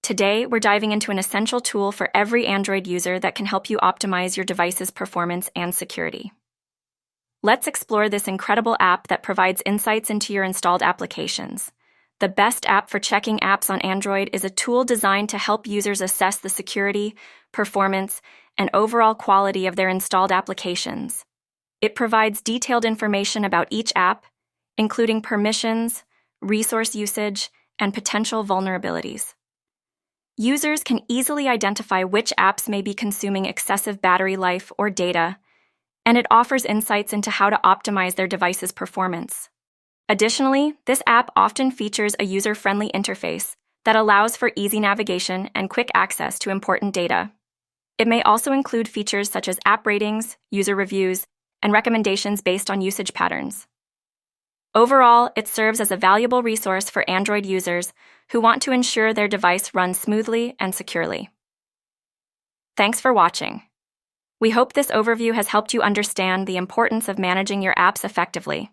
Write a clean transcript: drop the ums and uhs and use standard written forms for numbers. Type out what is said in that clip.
Today, we're diving into an essential tool for every Android user that can help you optimize your device's performance and security. Let's explore this incredible app that provides insights into your installed applications. The best app for checking apps on Android is a tool designed to help users assess the security, performance, and overall quality of their installed applications. It provides detailed information about each app, including permissions, resource usage, and potential vulnerabilities. Users can easily identify which apps may be consuming excessive battery life or data, and it offers insights into how to optimize their device's performance. Additionally, this app often features a user-friendly interface that allows for easy navigation and quick access to important data. It may also include features such as app ratings, user reviews, and recommendations based on usage patterns. Overall, it serves as a valuable resource for Android users who want to ensure their device runs smoothly and securely. Thanks for watching. We hope this overview has helped you understand the importance of managing your apps effectively.